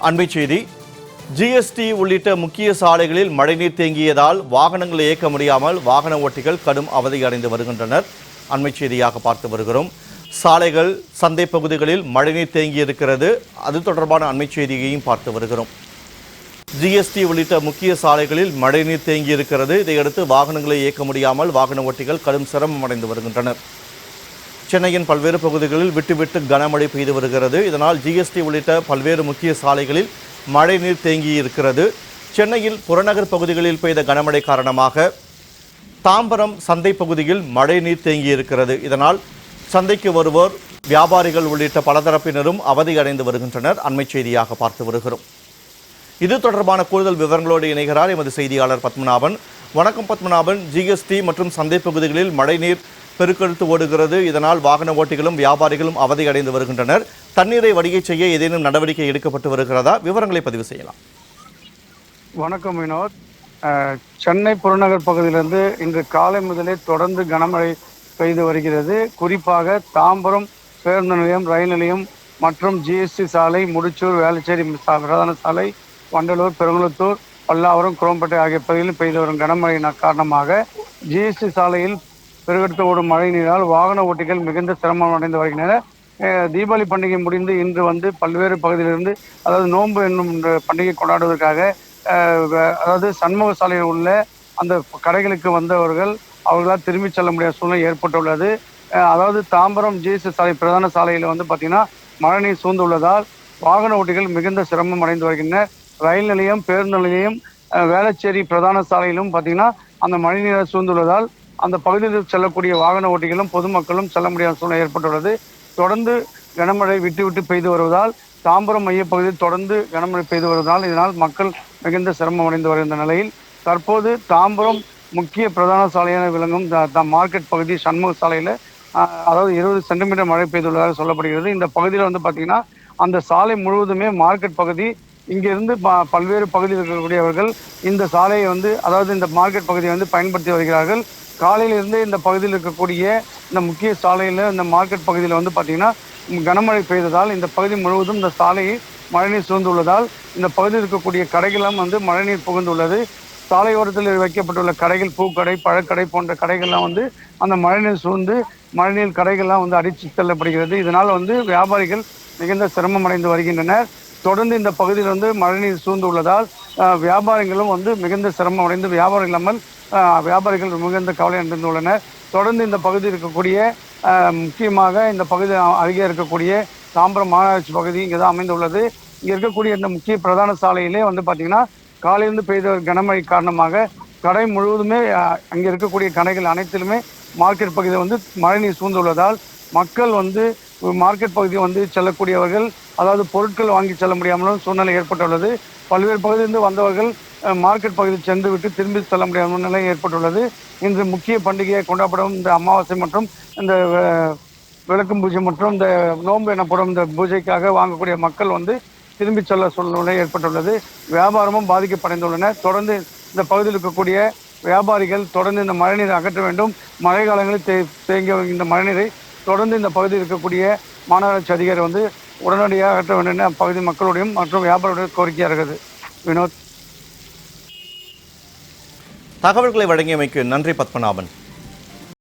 அண்மைச் செய்தி. ஜிஎஸ்டி உள்ளிட்ட முக்கிய சாலைகளில் மழைநீர் தேங்கியதால் வாகனங்களை இயக்க முடியாமல் வாகன ஓட்டிகள் கடும் அவதியடைந்து வருகின்றனர். அண்மைச் செய்தியாக பார்த்து வருகிறோம். சாலைகள், சந்தை பகுதிகளில் மழைநீர் தேங்கியிருக்கிறது. அது தொடர்பான அண்மைச் செய்தியையும் பார்த்து வருகிறோம். ஜிஎஸ்டி உள்ளிட்ட முக்கிய சாலைகளில் மழைநீர் தேங்கியிருக்கிறது. இதையடுத்து வாகனங்களை இயக்க முடியாமல் வாகன ஓட்டிகள் கடும் சிரமம் அடைந்து வருகின்றனர். சென்னையின் பல்வேறு பகுதிகளில் விட்டு கனமழை பெய்து வருகிறது. இதனால் ஜிஎஸ்டி உள்ளிட்ட பல்வேறு முக்கிய சாலைகளில் மழைநீர் தேங்கியிருக்கிறது. சென்னையில் புறநகர் பகுதிகளில் பெய்த கனமழை காரணமாக தாம்பரம் சந்தை பகுதியில் மழைநீர் தேங்கியிருக்கிறது. இதனால் சந்தைக்கு வருவோர், வியாபாரிகள் உள்ளிட்ட பலதரப்பினரும் அவதியடைந்து வருகின்றனர். அண்மைச் செய்தியாக பார்த்து வருகிறோம். இது தொடர்பான கூடுதல் விவரங்களோடு இணைகிறார் எமது செய்தியாளர் பத்மநாபன். வணக்கம் பத்மநாபன். ஜிஎஸ்டி மற்றும் சந்தை பகுதிகளில் மழைநீர் பெருக்கெடுத்து ஓடுகிறது. இதனால் வாகன ஓட்டிகளும் வியாபாரிகளும் அவதியடைந்து வருகின்றனர். தண்ணீரை வடிகை செய்ய ஏதேனும் நடவடிக்கை எடுக்கப்பட்டு வருகிறதா? விவரங்களை பதிவு செய்யலாம். வணக்கம் வினோத். சென்னை புறநகர் பகுதியிலிருந்து இன்று காலை முதலே தொடர்ந்து கனமழை பெய்து வருகிறது. குறிப்பாக தாம்பரம் பேருந்து நிலையம், ரயில் நிலையம் மற்றும் ஜிஎஸ்டி சாலை, முடிச்சூர், வேளச்சேரி பிரதான சாலை, வண்டலூர், பெருங்குளத்தூர், பல்லாவரம், குரோம்பேட்டை ஆகிய பகுதிகளில் பெய்து வரும் கனமழையின் காரணமாக ஜிஎஸ்டி சாலையில் பெருகெடுத்து ஓடும் மழை நீரால் வாகன ஓட்டிகள் மிகுந்த சிரமம் அடைந்து வருகின்றனர். தீபாவளி பண்டிகை முடிந்து இன்று பல்வேறு பகுதியிலிருந்து, அதாவது நோன்பு என்னும் பண்டிகை கொண்டாடுவதற்காக அதாவது சண்முக சாலையில் உள்ள அந்த கடைகளுக்கு வந்தவர்கள் அவர்களால் திரும்பி செல்ல முடியாத சூழ்நிலை ஏற்பட்டுள்ளது. அதாவது தாம்பரம் ஜிஎஸ்டி சாலை பிரதான சாலையில் பார்த்தீங்கன்னா மழைநீர் சூழ்ந்துள்ளதால் வாகன ஓட்டிகள் மிகுந்த சிரமம் அடைந்து வருகின்றனர். ரயில் நிலையம், பேருந்து நிலையம், வேளச்சேரி பிரதான சாலையிலும் பார்த்தீங்கன்னா அந்த மழைநீரை சூழ்ந்துள்ளதால் அந்த பகுதியில் செல்லக்கூடிய வாகன ஓட்டிகளும் பொதுமக்களும் செல்ல முடியாத சூழ்நிலை ஏற்பட்டுள்ளது. தொடர்ந்து கனமழை விட்டு பெய்து வருவதால் தாம்பரம் மையப்பகுதியில் தொடர்ந்து கனமழை பெய்து வருவதால் இதனால் மக்கள் மிகுந்த சிரமம் அடைந்து வருகின்ற நிலையில் தற்போது தாம்பரம் முக்கிய பிரதான சாலையான விளங்கும் மார்க்கெட் பகுதி சண்முக சாலையில் அதாவது 20 சென்டிமீட்டர் மழை பெய்துள்ளதாக சொல்லப்படுகிறது. இந்த பகுதியில் பார்த்தீங்கன்னா அந்த சாலை முழுவதுமே மார்க்கெட் பகுதி. இங்கிருந்து பல்வேறு பகுதியில் இருக்கக்கூடியவர்கள் இந்த சாலையை அதாவது இந்த மார்க்கெட் பகுதியை பயன்படுத்தி வருகிறார்கள். காலையிலிருந்து இந்த பகுதியில் இருக்கக்கூடிய இந்த முக்கிய சாலையில், இந்த மார்க்கெட் பகுதியில் பார்த்தீங்கன்னா கனமழை பெய்ததால் இந்த பகுதி முழுவதும் இந்த சாலையை மழைநீர் சூழ்ந்துள்ளதால் இந்த பகுதியில் இருக்கக்கூடிய கடைகளும் மழைநீர் புகுந்துள்ளது. சாலையோரத்தில் வைக்கப்பட்டுள்ள கடைகள், பூக்கடை, பழக்கடை போன்ற கடைகள்லாம் அந்த மழைநீர் சூழ்ந்து மழைநீர் கடைகள்லாம் அடித்து செல்லப்படுகிறது. இதனால் வியாபாரிகள் மிகுந்த சிரமம் அடைந்து வருகின்றனர். தொடர்ந்து இந்த பகுதியில் மழைநீர் சூழ்ந்துள்ளதால் வியாபாரிகளும் மிகுந்த சிரமம் அடைந்து வியாபாரம் இல்லாமல் வியாபாரிகள் மிகுந்த கவலை அடைந்துள்ளனர். தொடர்ந்து இந்த பகுதியில் இருக்கக்கூடிய முக்கியமாக இந்த பகுதி அருகே இருக்கக்கூடிய தாம்பரம் மாநகராட்சி பகுதி இங்கே தான் அமைந்துள்ளது. இங்கே இருக்கக்கூடிய இந்த முக்கிய பிரதான சாலையிலே பார்த்தீங்கன்னா காலையிலிருந்து பெய்த கனமழை காரணமாக கடை முழுவதுமே அங்கே இருக்கக்கூடிய கடைகள் அனைத்திலுமே மார்க்கெட் பகுதியில் மழைநீர் சூழ்ந்துள்ளதால் மக்கள் மார்க்கெட் பகுதி செல்லக்கூடியவர்கள், அதாவது பொருட்கள் வாங்கி செல்ல முடியாமலும் சூழ்நிலை ஏற்பட்டுள்ளது. பல்வேறு பகுதியிலிருந்து வந்தவர்கள் மார்க்கெட் பகுதியில் சென்று விட்டு திரும்பி செல்ல முடியாத நிலை ஏற்பட்டுள்ளது. இன்று முக்கிய பண்டிகையை கொண்டாடப்படும் இந்த அமாவாசை மற்றும் இந்த விளக்கும் பூஜை மற்றும் இந்த நோன்பு எனப்படும் இந்த பூஜைக்காக வாங்கக்கூடிய மக்கள் திரும்பி செல்ல சூழ்நிலை ஏற்பட்டுள்ளது. வியாபாரமும் பாதிக்கப்படைந்துள்ளன. தொடர்ந்து இந்த பகுதியில் இருக்கக்கூடிய வியாபாரிகள் தொடர்ந்து இந்த மழைநீரை அகற்ற வேண்டும். மழை காலங்களில் தேங்கிய இந்த மழைநீரை தொடர்ந்து இந்த பகுதியில் இருக்கக்கூடிய மாநகராட்சி அதிகாரி உடனடியாக அகற்ற வேண்டும் என அப்பகுதி மக்களுடையும் மற்றும் வியாபாரியுடைய கோரிக்கையாக இருக்குது. வினோத், தகவல்களை வழங்கியமைக்கு நன்றி பத்மநாபன்.